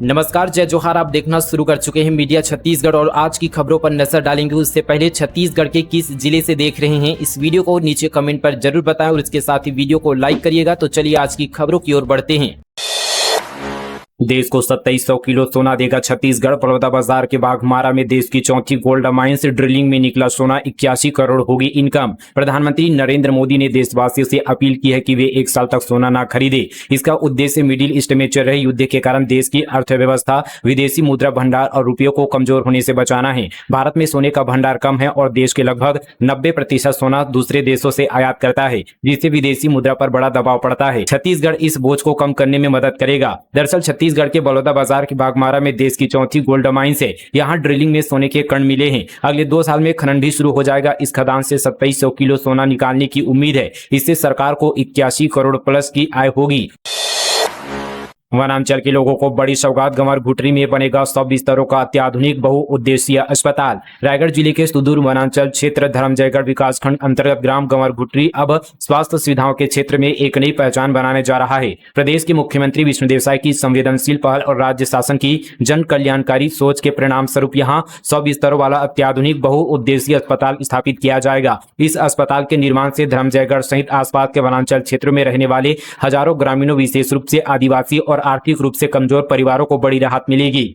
नमस्कार, जय जोहार। आप देखना शुरू कर चुके हैं मीडिया छत्तीसगढ़ और आज की खबरों पर नजर डालेंगे। उससे पहले छत्तीसगढ़ के किस जिले से देख रहे हैं इस वीडियो को नीचे कमेंट पर जरूर बताएं और इसके साथ ही वीडियो को लाइक करिएगा। तो चलिए आज की खबरों की ओर बढ़ते हैं। देश को 2700 किलो सोना देगा छत्तीसगढ़। बलौदाबाजार के बाघमारा में देश की चौथी गोल्ड माइंस ड्रिलिंग में निकला सोना। 81 करोड़ होगी इनकम। प्रधानमंत्री नरेंद्र मोदी ने देशवासियों से अपील की है कि वे 1 साल तक सोना ना खरीदे। इसका उद्देश्य मिडिल ईस्ट में चल रहे युद्ध के कारण देश की अर्थव्यवस्था, विदेशी मुद्रा भंडार और रुपयों को कमजोर होने से बचाना है। भारत में सोने का भंडार कम है और देश के लगभग 90% सोना दूसरे देशों से आयात करता है, जिससे विदेशी मुद्रा पर बड़ा दबाव पड़ता है। छत्तीसगढ़ इस बोझ को कम करने में मदद करेगा। दरअसल छत्तीसगढ़ के बलौदाबाजार के बाघमारा में देश की चौथी गोल्ड माइंस है। यहाँ ड्रिलिंग में सोने के कण मिले हैं। अगले 2 साल में खनन भी शुरू हो जाएगा। इस खदान से 2700 किलो सोना निकालने की उम्मीद है। इससे सरकार को 81 करोड़ प्लस की आय होगी। वनांचल के लोगों को बड़ी सौगात। गंवरघुटरी में बनेगा 100 बिस्तरों का अत्याधुनिक बहुउद्देशीय अस्पताल। रायगढ़ जिले के सुदूर वनांचल क्षेत्र धर्मजयगढ़ विकासखंड अंतर्गत ग्राम गंवरघुटरी अब स्वास्थ्य सुविधाओं के क्षेत्र में एक नई पहचान बनाने जा रहा है। प्रदेश के मुख्यमंत्री विष्णुदेव साय की संवेदनशील पहल और राज्य शासन की जन कल्याणकारी सोच के परिणाम स्वरूप यहाँ 100 बिस्तरों वाला अत्याधुनिक बहुउद्देशीय अस्पताल स्थापित किया जाएगा। इस अस्पताल के निर्माण से धर्मजयगढ़ सहित आसपास के वनांचल क्षेत्रों में रहने वाले हजारों ग्रामीणों, विशेष रूप से आदिवासी और आर्थिक रूप से कमजोर परिवारों को बड़ी राहत मिलेगी।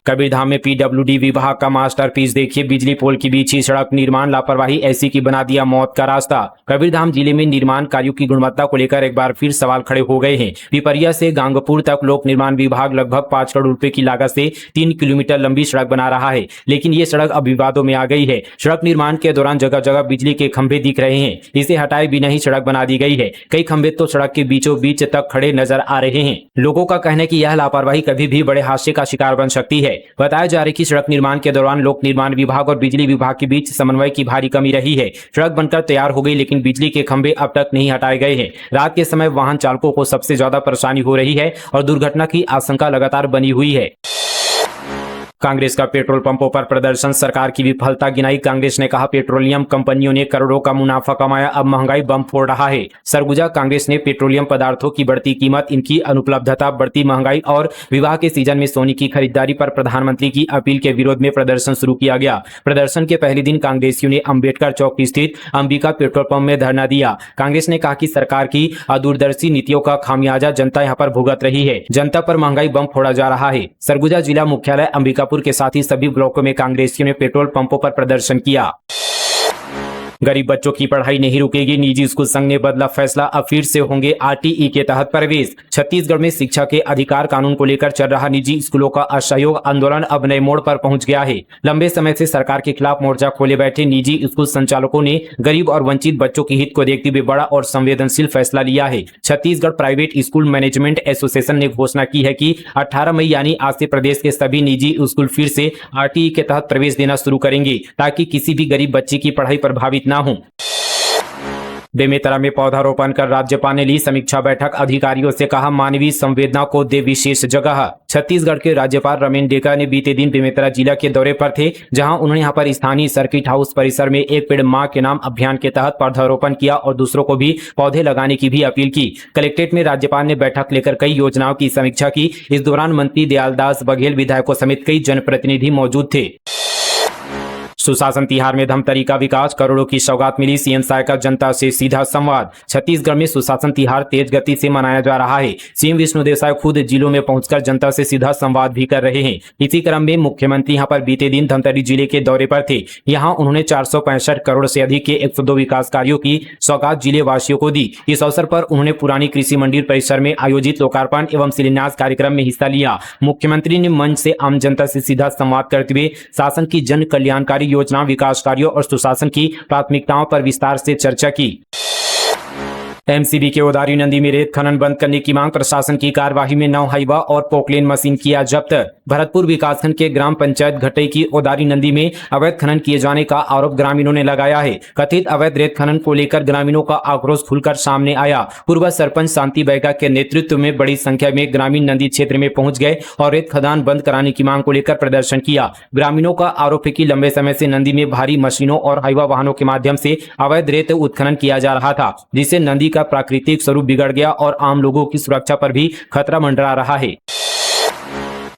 कबीरधाम में पीडब्ल्यूडी विभाग का मास्टरपीस देखिए। बिजली पोल के बीच ही सड़क निर्माण, लापरवाही ऐसी की बना दिया मौत का रास्ता। कबीरधाम जिले में निर्माण कार्यों की गुणवत्ता को लेकर एक बार फिर सवाल खड़े हो गए हैं। पिपरिया से गांगपुर तक लोक निर्माण विभाग लगभग 5 करोड़ रुपए की लागत से 3 किलोमीटर लंबी सड़क बना रहा है, लेकिन ये सड़क अब विवादों में आ गई है। सड़क निर्माण के दौरान जगह जगह बिजली के खंभे दिख रहे हैं। इसे हटाए बिना ही सड़क बना दी गई है। कई खंभे तो सड़क के बीचों बीच तक खड़े नजर आ रहे हैं। लोगों का कहना है कि यह लापरवाही कभी भी बड़े हादसे का शिकार बन सकती है। बताया जा रहा है कि सड़क निर्माण के दौरान लोक निर्माण विभाग और बिजली विभाग के बीच समन्वय की भारी कमी रही है। सड़क बनकर तैयार हो गई, लेकिन बिजली के खंभे अब तक नहीं हटाए गए हैं। रात के समय वाहन चालकों को सबसे ज्यादा परेशानी हो रही है और दुर्घटना की आशंका लगातार बनी हुई है। कांग्रेस का पेट्रोल पंपों पर प्रदर्शन, सरकार की विफलता गिनाई। कांग्रेस ने कहा पेट्रोलियम कंपनियों ने करोड़ों का मुनाफा कमाया, अब महंगाई बम फोड़ रहा है। सरगुजा कांग्रेस ने पेट्रोलियम पदार्थों की बढ़ती कीमत, इनकी अनुपलब्धता, बढ़ती महंगाई और विवाह के सीजन में सोने की खरीदारी पर प्रधानमंत्री की अपील के विरोध में प्रदर्शन शुरू किया गया। प्रदर्शन के पहले दिन कांग्रेसियों ने अम्बेडकर चौक स्थित अंबिका पेट्रोल पंप में धरना दिया। कांग्रेस ने कहा कि सरकार की अदूरदर्शी नीतियों का खामियाजा जनता यहाँ पर भुगत रही है। जनता पर महंगाई बम फोड़ा जा रहा है। सरगुजा जिला मुख्यालय अंबिकापुर के साथ ही सभी ब्लॉकों में कांग्रेसियों ने पेट्रोल पंपों पर प्रदर्शन किया। गरीब बच्चों की पढ़ाई नहीं रुकेगी, निजी स्कूल संघ ने बदला फैसला, अब फिर से होंगे आरटीई के तहत प्रवेश। छत्तीसगढ़ में शिक्षा के अधिकार कानून को लेकर चल रहा निजी स्कूलों का असहयोग आंदोलन अब नए मोड़ पर पहुंच गया है। लंबे समय से सरकार के खिलाफ मोर्चा खोले बैठे निजी स्कूल संचालकों ने गरीब और वंचित बच्चों के हित को देखते हुए बड़ा और संवेदनशील फैसला लिया है। Chhattisgarh private school management association ने घोषणा की है कि 18 मई यानी आज से प्रदेश के सभी निजी स्कूल फिर से आरटीई के तहत प्रवेश देना शुरू करेंगे, ताकि किसी भी गरीब बच्चे की पढ़ाई प्रभावित ना हो। बेमेतरा में पौधारोपण कर राज्यपाल ने ली समीक्षा बैठक, अधिकारियों से कहा मानवीय संवेदना को दे विशेष जगह। छत्तीसगढ़ के राज्यपाल रमेन डेका ने बीते दिन बेमेतरा जिला के दौरे पर थे, जहां उन्होंने यहां पर स्थानीय सर्किट हाउस परिसर में एक पेड़ मां के नाम अभियान के तहत पौधारोपण किया और दूसरों को भी पौधे लगाने की भी अपील की। कलेक्ट्रेट में राज्यपाल ने बैठक लेकर कई योजनाओं की समीक्षा की। इस दौरान मंत्री दयालदास बघेल, विधायकों समेत कई जनप्रतिनिधि मौजूद थे। सुशासन तिहार में धमतरी का विकास, करोड़ों की सौगात मिली, सीएम साय का जनता से सीधा संवाद। छत्तीसगढ़ में सुशासन तिहार तेज गति से मनाया जा रहा है। सीएम विष्णुदेव साय खुद जिलों में पहुंचकर जनता से सीधा संवाद भी कर रहे हैं। इसी क्रम में मुख्यमंत्री यहां पर बीते दिन धमतरी जिले के दौरे पर थे। यहां उन्होंने 465 करोड़ से अधिक के 102 विकास कार्यों की सौगात जिले वासियों को दी। इस अवसर पर उन्होंने पुरानी कृषि मंडी परिसर में आयोजित लोकार्पण एवं शिलान्यास कार्यक्रम में हिस्सा लिया। मुख्यमंत्री ने मंच से आम जनता से सीधा संवाद करते हुए शासन की जन कल्याणकारी योजना, विकास कार्यों और सुशासन की प्राथमिकताओं पर विस्तार से चर्चा की। एमसीबी के ओदारी नदी में रेत खनन बंद करने की मांग, प्रशासन की कार्यवाही में 9 हाइवा और पोकलेन मशीन किया जब्त। भरतपुर विकासखंड के ग्राम पंचायत घटई की ओदारी नदी में अवैध खनन किए जाने का आरोप ग्रामीणों ने लगाया है। कथित अवैध रेत खनन को लेकर ग्रामीणों का आक्रोश खुलकर सामने आया। पूर्व सरपंच शांति बैगा के नेतृत्व में बड़ी संख्या में ग्रामीण नदी क्षेत्र में पहुंच गए और रेत खदान बंद कराने की मांग को लेकर प्रदर्शन किया। ग्रामीणों का आरोप है कि लंबे समय से नदी में भारी मशीनों और हाइवा वाहनों के माध्यम से अवैध रेत उत्खनन किया जा रहा था, जिससे नदी का प्राकृतिक स्वरूप बिगड़ गया और आम लोगों की सुरक्षा पर भी खतरा मंडरा रहा है।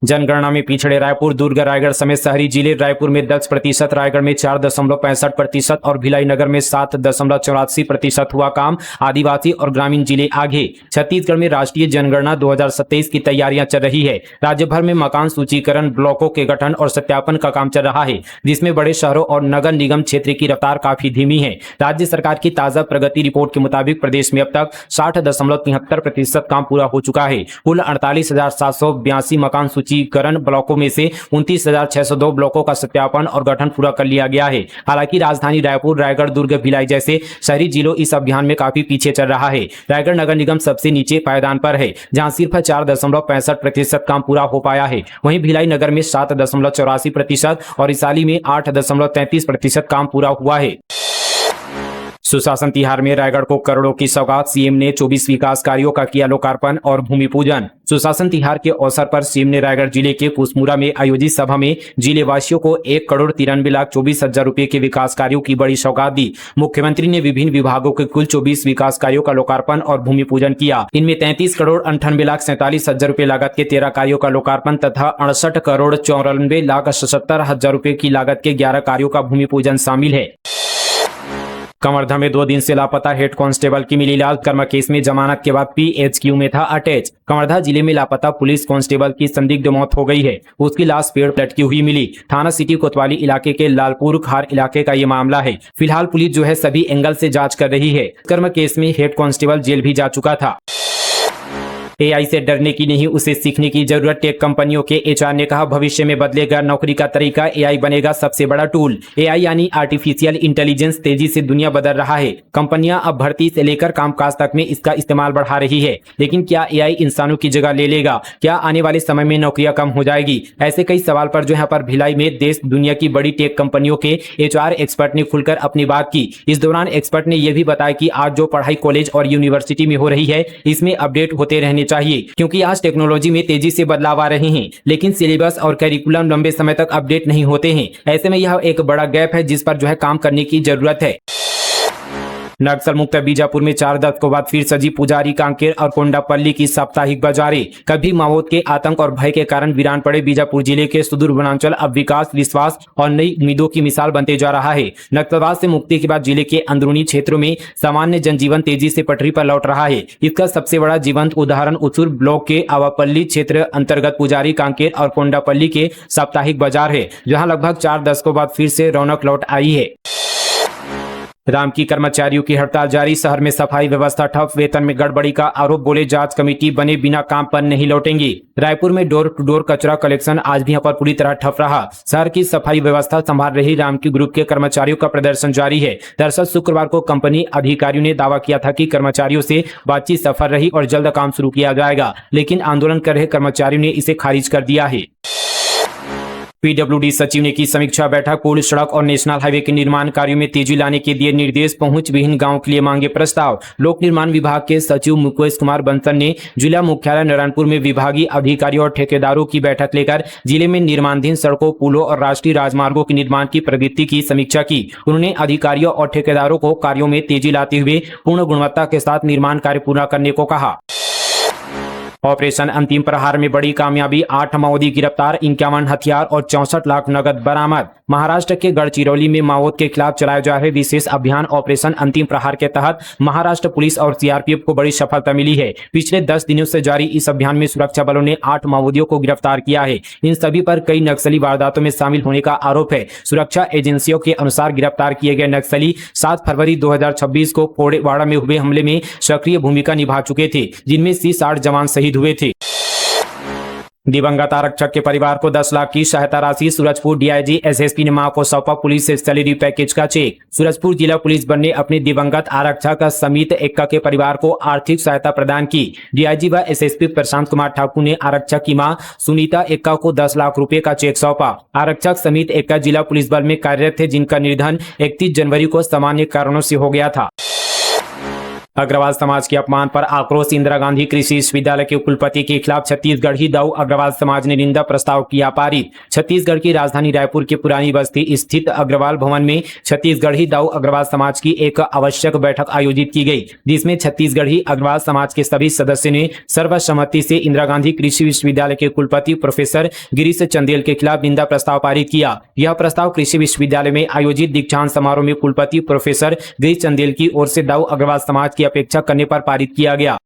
जनगणना में पिछड़े रायपुर, दुर्ग, रायगढ़ समेत शहरी जिले। रायपुर में 10%, रायगढ़ में 4.65% और भिलाई नगर में 7.84% हुआ काम। आदिवासी और ग्रामीण जिले आगे। छत्तीसगढ़ में राष्ट्रीय जनगणना 2027 की तैयारियां चल रही है। राज्य भर में मकान सूचीकरण, ब्लॉकों के गठन और सत्यापन का काम चल रहा है, जिसमें बड़े शहरों और नगर निगम क्षेत्र की रफ्तार काफी धीमी है। राज्य सरकार की ताजा प्रगति रिपोर्ट के मुताबिक प्रदेश में अब तक 60.73% काम पूरा हो चुका है। कुल 48,782 मकान सूचीकरण ब्लॉकों में से 29,602 ब्लॉकों का सत्यापन और गठन पूरा कर लिया गया है। हालांकि राजधानी रायपुर, रायगढ़, दुर्ग, भिलाई जैसे शहरी जिलों इस अभियान में काफी पीछे चल रहा है। रायगढ़ नगर निगम सबसे नीचे पायदान पर है, जहां सिर्फ 4.65% काम पूरा हो पाया है। वहीं भिलाई नगर में 7.84% और इसाली में 8.33% काम पूरा हुआ है। सुशासन तिहार में रायगढ़ को करोड़ों की सौगात। सीएम ने 24 विकास कार्यों का किया लोकार्पण और भूमि पूजन। सुशासन तिहार के अवसर पर सीएम ने रायगढ़ जिले के कुसमुरा में आयोजित सभा में जिले वासियों को 1,93,24,000 रुपए के विकास कार्यों की बड़ी सौगात दी। मुख्यमंत्री ने विभिन्न विभागों के कुल 24 विकास कार्यों का लोकार्पण और भूमि पूजन किया। इनमें 33,98,47,000 रुपए लागत के 13 कार्यों का लोकार्पण तथा 68,94,77,000 रुपए की लागत के 11 कार्यों का भूमि पूजन शामिल है। कवर्धा में 2 दिन से लापता हेड कांस्टेबल की मिली लाश। कर्म केस में जमानत के बाद पीएचक्यू में था अटैच। कवर्धा जिले में लापता पुलिस कांस्टेबल की संदिग्ध मौत हो गई है। उसकी लाश पेड़ लटकी हुई मिली। थाना सिटी कोतवाली इलाके के लालपुर खार इलाके का ये मामला है। फिलहाल पुलिस जो है सभी एंगल से जांच कर रही है। कर्म केस में हेड कांस्टेबल जेल भी जा चुका था। एआई से डरने की नहीं, उसे सीखने की जरूरत। टेक कंपनियों के एचआर ने कहा, भविष्य में बदलेगा नौकरी का तरीका। एआई बनेगा सबसे बड़ा टूल। एआई यानी आर्टिफिशियल इंटेलिजेंस तेजी से दुनिया बदल रहा है। कंपनियां अब भर्ती से लेकर कामकाज तक में इसका इस्तेमाल बढ़ा रही है। लेकिन क्या एआई इंसानों की जगह ले लेगा? क्या आने वाले समय में नौकरियां कम हो जाएगी? ऐसे कई सवाल पर जो यहाँ पर भिलाई में देश दुनिया की बड़ी टेक कंपनियों के एचआर एक्सपर्ट ने खुलकर अपनी बात की। इस दौरान एक्सपर्ट ने यह भी बताया कि आज जो पढ़ाई कॉलेज और यूनिवर्सिटी में हो रही है, इसमें अपडेट होते रहने चाहिए, क्योंकि आज टेक्नोलॉजी में तेजी से बदलाव आ रहे हैं, लेकिन सिलेबस और करिकुलम लंबे समय तक अपडेट नहीं होते हैं। ऐसे में यह एक बड़ा गैप है जिस पर जो है काम करने की जरूरत है। नक्सल मुक्त बीजापुर में 4 दशकों बाद फिर सजी पुजारी, कांकेर और कोंडापल्ली की साप्ताहिक बाजारें। कभी माओवाद के आतंक और भय के कारण वीरान पड़े बीजापुर जिले के सुदूर वनांचल अब विकास, विश्वास और नई उम्मीदों की मिसाल बनते जा रहा है। नक्सलवाद से मुक्ति के बाद जिले के अंदरूनी क्षेत्रों में सामान्य जनजीवन तेजी से पटरी पर लौट रहा है। इसका सबसे बड़ा जीवंत उदाहरण उसूर ब्लॉक के आवापल्ली क्षेत्र अंतर्गत पुजारी, कांकेर और कोंडापल्ली के साप्ताहिक बाजार है, जहाँ लगभग 4 दशकों बाद फिर से रौनक लौट आई है। राम की कर्मचारियों की हड़ताल जारी। शहर में सफाई व्यवस्था ठप, वेतन में गड़बड़ी का आरोप। बोले जांच कमेटी बने बिना काम पर नहीं लौटेंगी। रायपुर में डोर टू डोर कचरा कलेक्शन आज भी यहाँ पर पूरी तरह ठप रहा। शहर की सफाई व्यवस्था संभाल रही राम की ग्रुप के कर्मचारियों का प्रदर्शन जारी है। दरअसल शुक्रवार को कंपनी अधिकारियों ने दावा किया था कि कर्मचारियों से बातचीत सफल रही और जल्द काम शुरू किया जाएगा, लेकिन आंदोलन कर रहे कर्मचारियों ने इसे खारिज कर दिया है। पीडब्ल्यूडी सचिव ने की समीक्षा बैठक। पुल, सड़क और नेशनल हाईवे के निर्माण कार्यों में तेजी लाने के दिए निर्देश। पहुंच विभिन्न गांवों के लिए मांगे प्रस्ताव। लोक निर्माण विभाग के सचिव मुकेश कुमार बंसल ने जिला मुख्यालय नारायणपुर में विभागीय अधिकारियों और ठेकेदारों की बैठक लेकर जिले में निर्माणाधीन सड़कों, पुलों और राष्ट्रीय राजमार्गों के निर्माण की प्रगति की समीक्षा की। उन्होंने अधिकारियों और ठेकेदारों को कार्यों में तेजी लाते हुए पूर्ण गुणवत्ता के साथ निर्माण कार्य पूरा करने को कहा। ऑपरेशन अंतिम प्रहार में बड़ी कामयाबी। 8 माओवादी गिरफ्तार, 51 हथियार और 64 लाख नगद बरामद। महाराष्ट्र के गढ़चिरौली में माओवाद के खिलाफ चलाए जा रहे विशेष अभियान ऑपरेशन अंतिम प्रहार के तहत महाराष्ट्र पुलिस और सीआरपीएफ को बड़ी सफलता मिली है। पिछले 10 दिनों से जारी इस अभियान में सुरक्षा बलों ने 8 माओवादियों को गिरफ्तार किया है। इन सभी पर कई नक्सली वारदातों में शामिल होने का आरोप है। सुरक्षा एजेंसियों के अनुसार गिरफ्तार किए गए नक्सली 7 फरवरी 2026 को कोड़ेवाड़ा में हुए हमले में सक्रिय भूमिका निभा चुके थे, जिनमें से 60 जवान शहीद हुए थे। दिवंगत आरक्षक के परिवार को 10 लाख की सहायता राशि। सूरजपुर डीआईजी एसएसपी ने मां को सौंपा पुलिस से सैलरी पैकेज का चेक। सूरजपुर जिला पुलिस बल ने अपने दिवंगत आरक्षक समित एक्का के परिवार को आर्थिक सहायता प्रदान की। डीआईजी व एसएसपी प्रशांत कुमार ठाकुर ने आरक्षक की मां सुनीता एक्का को 10 लाख रुपए का चेक सौंपा। आरक्षक समित एक्का जिला पुलिस बल में कार्यरत थे, जिनका निधन 31 जनवरी को सामान्य कारणों से हो गया था। अग्रवाल समाज के अपमान पर आक्रोश। इंदिरा गांधी कृषि विश्वविद्यालय के कुलपति के खिलाफ छत्तीसगढ़ी दाऊ अग्रवाल समाज ने निंदा प्रस्ताव किया पारित। छत्तीसगढ़ की राजधानी रायपुर के पुरानी बस्ती स्थित अग्रवाल भवन में छत्तीसगढ़ी दाऊ अग्रवाल समाज की एक आवश्यक बैठक आयोजित की गई, जिसमें छत्तीसगढ़ी अग्रवाल समाज के सभी सदस्यों ने सर्वसम्मति से इंदिरा गांधी कृषि विश्वविद्यालय के कुलपति प्रोफेसर गिरीश चंदेल के खिलाफ निंदा प्रस्ताव पारित किया। यह प्रस्ताव कृषि विश्वविद्यालय में आयोजित दीक्षांत समारोह में कुलपति प्रोफेसर गिरीश चंदेल की ओर से दाऊ अग्रवाल समाज की अपेक्षा करने पर पारित किया गया।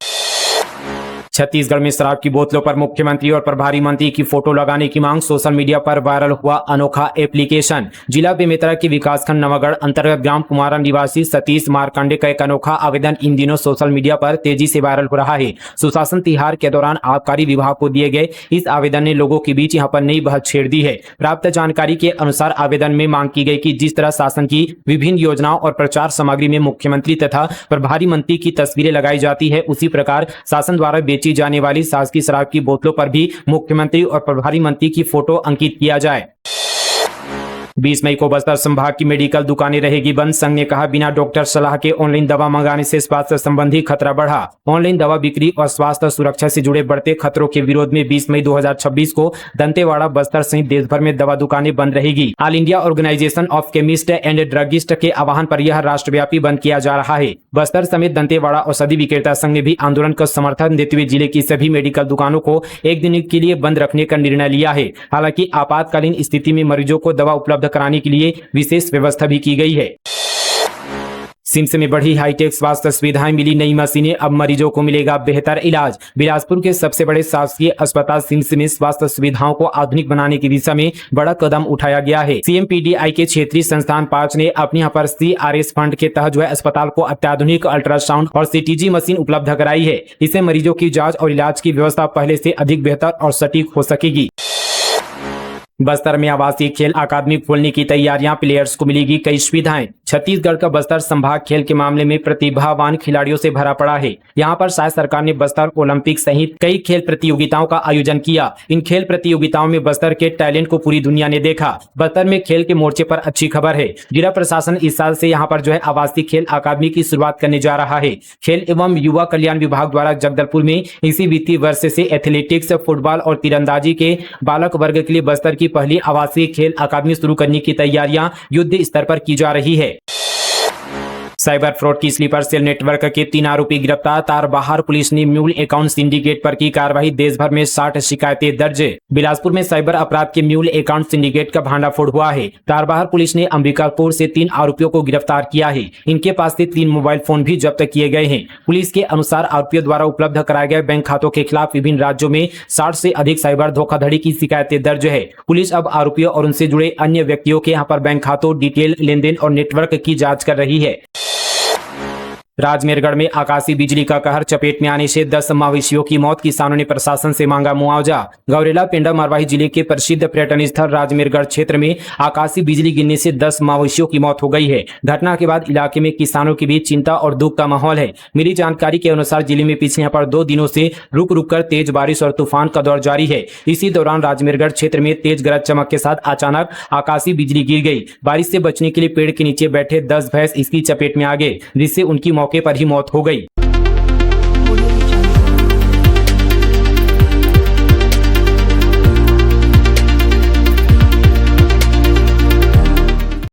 छत्तीसगढ़ में शराब की बोतलों पर मुख्यमंत्री और प्रभारी मंत्री की फोटो लगाने की मांग। सोशल मीडिया पर वायरल हुआ अनोखा एप्लीकेशन। जिला बेमेतरा के विकासखंड नवागढ़ अंतर्गत ग्राम कुमारा निवासी सतीश मारकंडे का एक अनोखा आवेदन इन दिनों सोशल मीडिया पर तेजी से वायरल हो रहा है। सुशासन तिहार के दौरान आबकारी विभाग को दिए गए इस आवेदन ने लोगों के बीच यहाँ पर नई बहस छेड़ दी है। प्राप्त जानकारी के अनुसार आवेदन में मांग की गई कि जिस तरह शासन की विभिन्न योजनाओं और प्रचार सामग्री में मुख्यमंत्री तथा प्रभारी मंत्री की तस्वीरें लगाई जाती है, उसी प्रकार शासन द्वारा बेची जाने वाली शासकीय शराब की बोतलों पर भी मुख्यमंत्री और प्रभारी मंत्री की फोटो अंकित किया जाए। 20 मई को बस्तर संभाग की मेडिकल दुकानें रहेगी बंद। संघ ने कहा, बिना डॉक्टर सलाह के ऑनलाइन दवा मंगाने से स्वास्थ्य संबंधी खतरा बढ़ा। ऑनलाइन दवा बिक्री और स्वास्थ्य सुरक्षा से जुड़े बढ़ते खतरों के विरोध में 20 मई 2026 को दंतेवाड़ा, बस्तर सहित देश भर में दवा दुकानें बंद रहेगी। All India organisation of chemist and druggist के आह्वान पर यह राष्ट्रव्यापी बंद किया जा रहा है। बस्तर समेत दंतेवाड़ा औषधि विक्रेता संघ ने भी आंदोलन का समर्थन देते हुए जिले की सभी मेडिकल दुकानों को एक दिन के लिए बंद रखने का निर्णय लिया है। हालांकि आपातकालीन स्थिति में मरीजों को दवा उपलब्ध कराने के लिए विशेष व्यवस्था भी की गई है। सिम्स में बढ़ी हाईटेक स्वास्थ्य सुविधाएं, मिली नई मशीनें, अब मरीजों को मिलेगा बेहतर इलाज। बिलासपुर के सबसे बड़े शासकीय अस्पताल सिम्स में स्वास्थ्य सुविधाओं को आधुनिक बनाने की दिशा में बड़ा कदम उठाया गया है। CMPDI के क्षेत्रीय संस्थान 5 ने अपने यहाँ पर CRS फंड के तहत अस्पताल को अत्याधुनिक अल्ट्रासाउंड और CTG मशीन उपलब्ध कराई है। इससे मरीजों की जाँच और इलाज की व्यवस्था पहले से अधिक बेहतर और सटीक हो सकेगी। बस्तर में आवासीय खेल अकादमी खोलने की तैयारियां, प्लेयर्स को मिलेगी कई सुविधाएं। छत्तीसगढ़ का बस्तर संभाग खेल के मामले में प्रतिभावान खिलाड़ियों से भरा पड़ा है। यहां पर शायद सरकार ने बस्तर ओलंपिक सहित कई खेल प्रतियोगिताओं का आयोजन किया। इन खेल प्रतियोगिताओं में बस्तर के टैलेंट को पूरी दुनिया ने देखा। बस्तर में खेल के मोर्चे पर अच्छी खबर है। जिला प्रशासन इस साल से यहाँ पर आवासीय खेल अकादमी की शुरुआत करने जा रहा है। खेल एवं युवा कल्याण विभाग द्वारा जगदलपुर में इसी वित्तीय वर्ष से एथलेटिक्स, फुटबॉल और तीरंदाजी के बालक वर्ग के लिए बस्तर की पहली आवासीय खेल अकादमी शुरू करने की तैयारियां युद्ध स्तर पर की जा रही है। साइबर फ्रॉड की स्लीपर सेल नेटवर्क के 3 आरोपी गिरफ्तार। तारबहार पुलिस ने म्यूल अकाउंट सिंडिकेट पर की कार्रवाई। देश भर में 60 शिकायतें दर्ज। बिलासपुर में साइबर अपराध के म्यूल अकाउंट सिंडिकेट का भांडाफोड़ हुआ है। तारबहार पुलिस ने अंबिकापुर से 3 आरोपियों को गिरफ्तार किया है। इनके पास से 3 मोबाइल फोन भी जब्त किए गए हैं। पुलिस के अनुसार आरोपियों द्वारा उपलब्ध कराए गए बैंक खातों के खिलाफ विभिन्न राज्यों में 60 से अधिक साइबर धोखाधड़ी की शिकायतें दर्ज है। पुलिस अब आरोपियों और उनसे जुड़े अन्य व्यक्तियों के यहाँ पर बैंक खातों, डिटेल, लेनदेन और नेटवर्क की जाँच कर रही है। राजमेरगढ़ में आकाशीय बिजली का कहर, चपेट में आने से 10 मवेशियों की मौत। किसानों ने प्रशासन से मांगा मुआवजा। गौरेला पेंडा मरवाही जिले के प्रसिद्ध पर्यटन स्थल राजमेरगढ़ क्षेत्र में आकाशीय बिजली गिरने से 10 मवेशियों की मौत हो गई है। घटना के बाद इलाके में किसानों के बीच चिंता और दुख का माहौल है। मिली जानकारी के अनुसार जिले में पिछले यहाँ पर 2 दिनों से रुक रुक कर तेज बारिश और तूफान का दौर जारी है। इसी दौरान राजमेरगढ़ क्षेत्र में तेज गरज चमक के साथ अचानक आकाशीय बिजली गिर गई। बारिश से बचने के लिए पेड़ के नीचे बैठे 10 भैंस इसकी चपेट में आ गए, जिससे उनकी मौके पर ही मौत हो गई।